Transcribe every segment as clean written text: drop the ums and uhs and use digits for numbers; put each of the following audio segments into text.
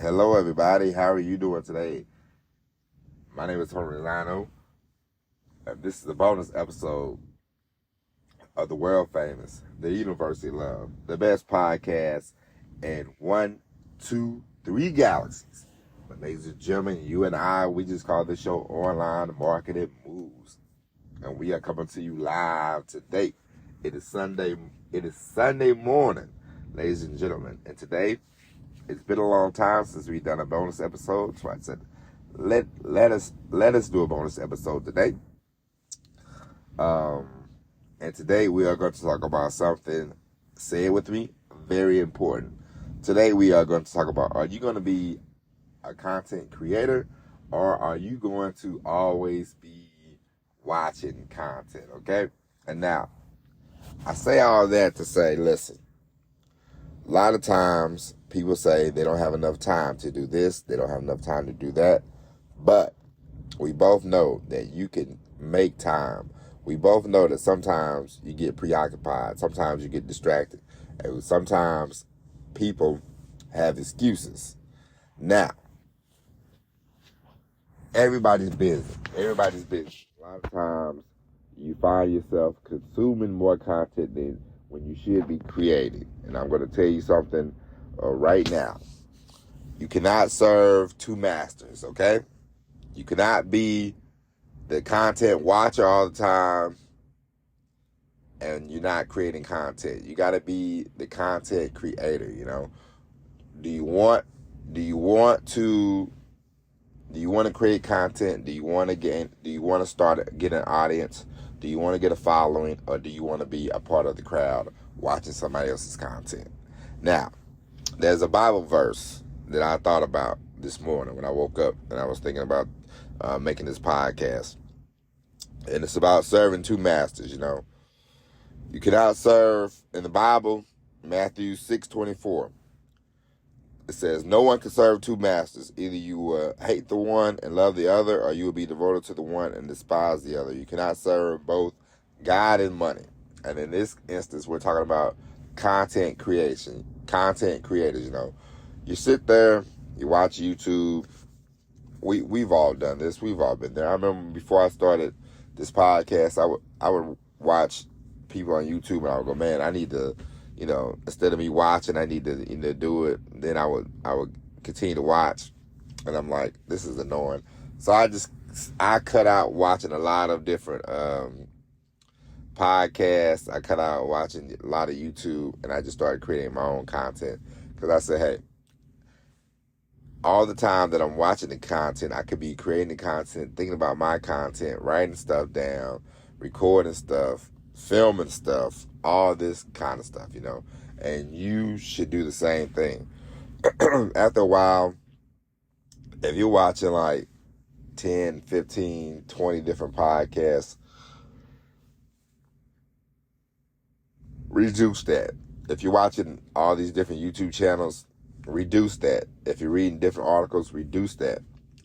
Hello, everybody. How are you doing today? My name is Tony Lano. This is a bonus episode of the world famous, the University of Love, the best podcast in 1, 2, 3 galaxies. But ladies and gentlemen, you and I, we just call this show Online Marketing Moves. And we are coming to you live today. It is Sunday morning, ladies and gentlemen. And today, it's been a long time since we've done a bonus episode, so I said, let us do a bonus episode today. And today we are going to talk about something, say it with me, very important. Today we are going to talk about, are you going to be a content creator, or are you going to always be watching content, okay? And now, I say all that to say, listen, a lot of times people say they don't have enough time to do this, they don't have enough time to do that, but we both know that you can make time. We both know that sometimes you get preoccupied, sometimes you get distracted, and sometimes people have excuses. Now, everybody's busy. Everybody's busy. A lot of times you find yourself consuming more content than when you should be creating. And I'm going to tell you something right now. You cannot serve two masters, okay? You cannot be the content watcher all the time and you're not creating content. You got to be the content creator, you know? Do you want to create content? Do you want to get an audience? Do you want to get a following, or do you want to be a part of the crowd watching somebody else's content? Now, there's a Bible verse that I thought about this morning when I woke up and I was thinking about making this podcast. And it's about serving two masters, you know. You cannot serve, in the Bible, Matthew 6:24. It says, no one can serve two masters. Either you will hate the one and love the other, or you will be devoted to the one and despise the other. You cannot serve both God and money. And in this instance, we're talking about content creation, content creators, you know. You sit there, you watch YouTube. We've all done this. We've all been there. I remember before I started this podcast, I would watch people on YouTube and I would go, man, I need to, you know, instead of me watching, I need to, you know, do it. Then I would continue to watch, and I'm like, this is annoying. So I cut out watching a lot of different podcasts. I cut out watching a lot of YouTube, and I just started creating my own content, because I said, hey, all the time that I'm watching the content, I could be creating the content, thinking about my content, writing stuff down, recording stuff, filming stuff, all this kind of stuff, you know. And you should do the same thing. After a while, if you're watching like 10, 15, 20 different podcasts, reduce that. If you're watching all these different YouTube channels, reduce that. If you're reading different articles, reduce that.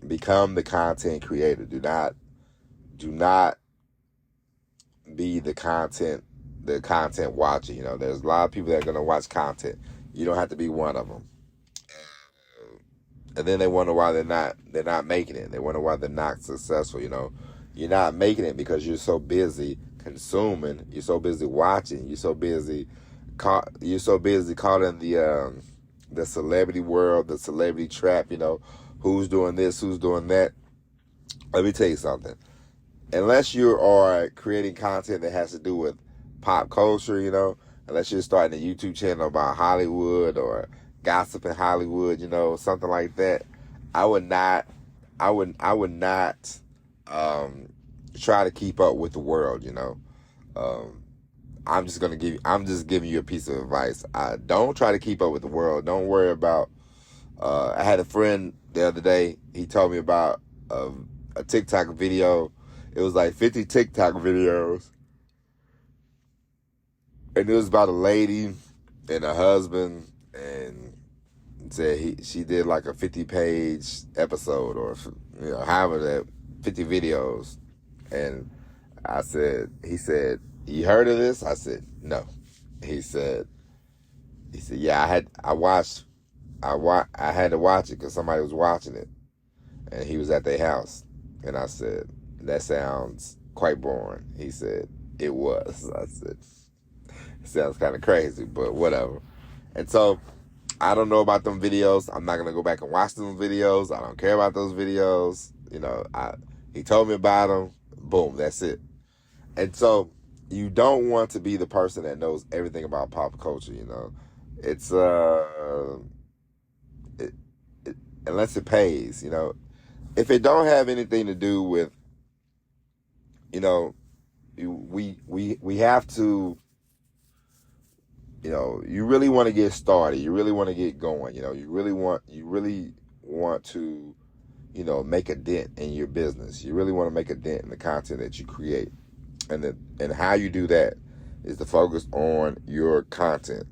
Become the content creator. Do not be the content watcher. You know, there's a lot of people that are going to watch content. You don't have to be one of them. And then they wonder why they're not making it. They wonder why they're not successful. You know, you're not making it because you're so busy consuming. You're so busy watching. You're so busy caught in the celebrity world, the celebrity trap. You know, who's doing this, who's doing that. Let me tell you something. Unless you are creating content that has to do with pop culture, you know, unless you're starting a YouTube channel about Hollywood or gossip in Hollywood, you know, something like that, I would not try to keep up with the world, you know. I'm just giving you a piece of advice. Don't try to keep up with the world. Don't worry about. I had a friend the other day. He told me about a TikTok video. It was like 50 TikTok videos, and it was about a lady and a husband, and said she did like a 50-page episode, or, you know, however, that 50 videos. And he said, you heard of this? I said, no. He said, yeah, I watched I had to watch it because somebody was watching it, and he was at their house, and I said, "That sounds quite boring." He said, "It was." I said, "It sounds kind of crazy, but whatever." And so I don't know about them videos. I'm not gonna go back and watch those videos. I don't care about those videos. He told me about them. Boom, that's it. And so you don't want to be the person that knows everything about pop culture. It's it, unless it pays. If it don't have anything to do with, we have to. You really want to get started. You really want to get going. You really want to, make a dent in your business. You really want to make a dent in the content that you create. And how you do that is to focus on your content.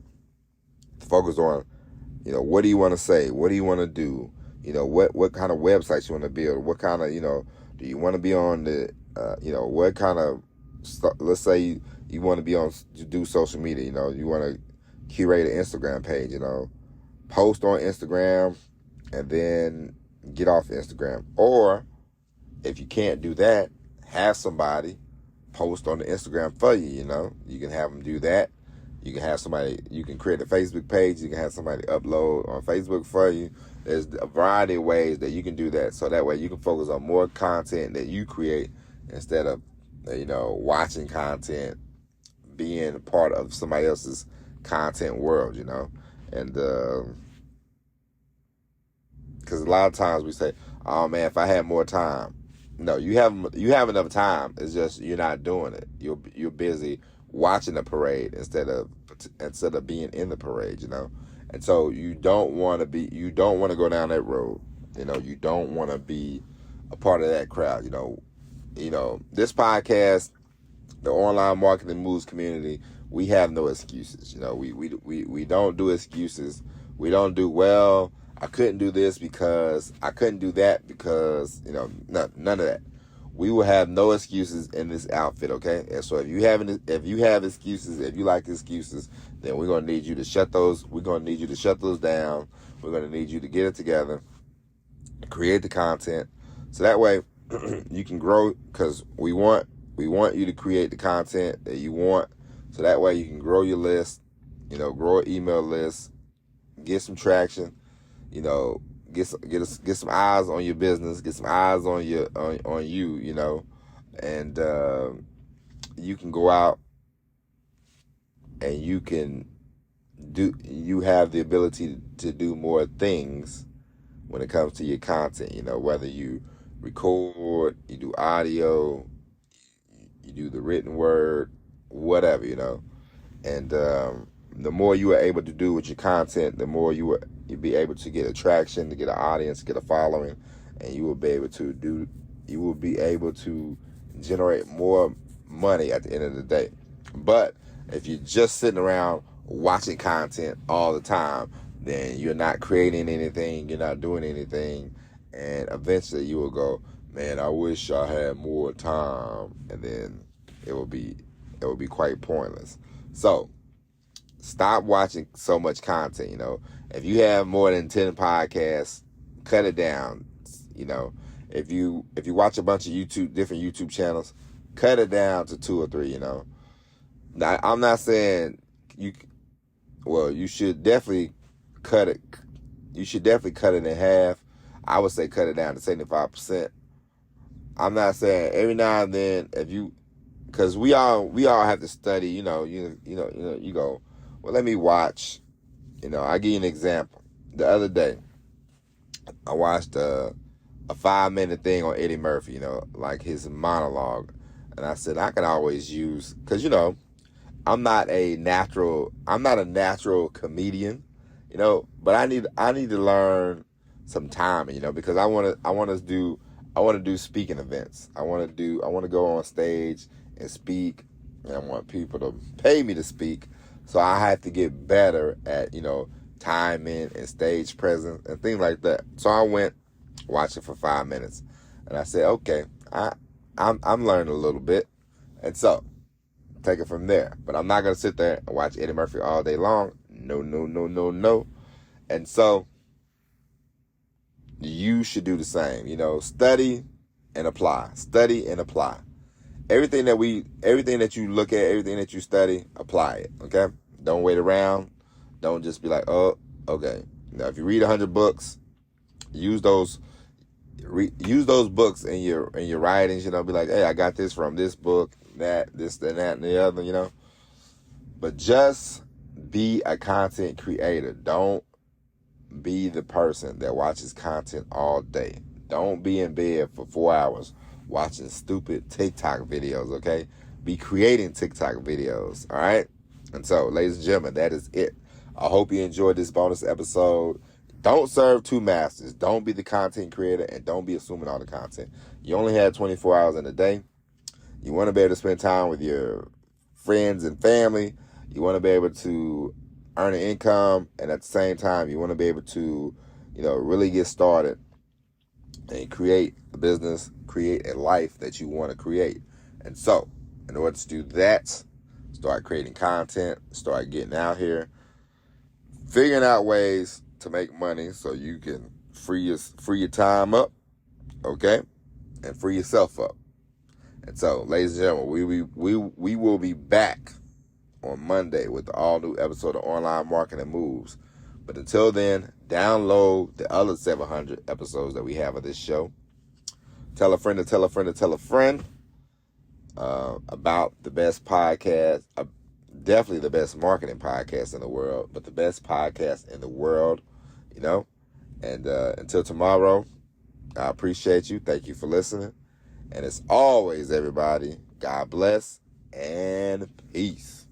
Focus on, what do you want to say? What do you want to do? What kind of websites you want to build? What kind of, do you want to be on the, what kind of, let's say you want to be on, to do social media, you want to curate an Instagram page, post on Instagram and then get off Instagram. Or if you can't do that, have somebody post on the Instagram for you, you can have them do that. You can have somebody, you can create a Facebook page, you can have somebody upload on Facebook for you. There's a variety of ways that you can do that, so that way you can focus on more content that you create instead of, watching content, being part of somebody else's content world, and because a lot of times we say, oh man, if I had more time. No, you have enough time. It's just you're not doing it. You're busy watching the parade instead of being in the parade, And so you don't want to go down that road. You don't want to be a part of that crowd. This podcast, the Online Marketing Moves community, we have no excuses. We don't do excuses. We don't do, well, I couldn't do this because I couldn't do that because, none of that. We will have no excuses in this outfit, okay? And so if you have excuses, if you like excuses, then we're gonna need you to shut those. We're gonna need you to shut those down. We're gonna need you to get it together, create the content, so that way you can grow. Because we want you to create the content that you want, so that way you can grow your list, grow an email list, get some traction, get some eyes on your business, get some eyes on you, and you can go out and you have the ability to do more things when it comes to your content, whether you record, you do audio, you do the written word, whatever, and the more you are able to do with your content, the more you'll be able to get attraction, to get an audience, get a following, and you will be able to generate more money at the end of the day. But if you're just sitting around watching content all the time, then you're not creating anything, you're not doing anything, and eventually you will go, man, I wish I had more time, and then it will be quite pointless. So stop watching so much content. If you have more than 10 podcasts, cut it down. If you watch a bunch of different YouTube channels, cut it down to 2 or 3. Now, I'm not saying you should definitely cut it. You should definitely cut it in half. I would say cut it down to 75%. I'm not saying every now and then, because we all have to study. You go, well, let me watch. I'll give you an example. The other day, I watched a 5-minute thing on Eddie Murphy, like his monologue. And I said, I can always use, because, I'm not a natural comedian, but I need to learn some timing, because I want to do speaking events. I want to go on stage and speak, and I want people to pay me to speak. So I have to get better at, timing and stage presence and things like that. So I went watching for 5 minutes, and I said, okay, I'm learning a little bit, and so take it from there. But I'm not gonna sit there and watch Eddie Murphy all day long. No. And so you should do the same. You know, study and apply. Study and apply. Everything that you look at, everything that you study, apply it. Okay? Don't wait around. Don't just be like, oh, okay. Now, if you read 100 books, use those books in your writings. You know, be like, hey, I got this from this book, this, and that, and the other. You know, but just be a content creator. Don't be the person that watches content all day. Don't be in bed for 4 hours watching stupid TikTok videos, okay? Be creating TikTok videos, all right? And so, ladies and gentlemen, that is it. I hope you enjoyed this bonus episode. Don't serve two masters. Don't be the content creator, and don't be assuming all the content. You only have 24 hours in a day. You want to be able to spend time with your friends and family. You want to be able to earn an income, and at the same time, you want to be able to, really get started and create a business, create a life that you want to create. And so, in order to do that, start creating content, start getting out here, figuring out ways to make money so you can free your time up, okay, and free yourself up. And so, ladies and gentlemen, we will be back on Monday with the all-new episode of Online Marketing Moves. But until then, download the other 700 episodes that we have of this show. Tell a friend to tell a friend to tell a friend about the best podcast, definitely the best marketing podcast in the world, but the best podcast in the world, And until tomorrow, I appreciate you. Thank you for listening. And as always, everybody, God bless and peace.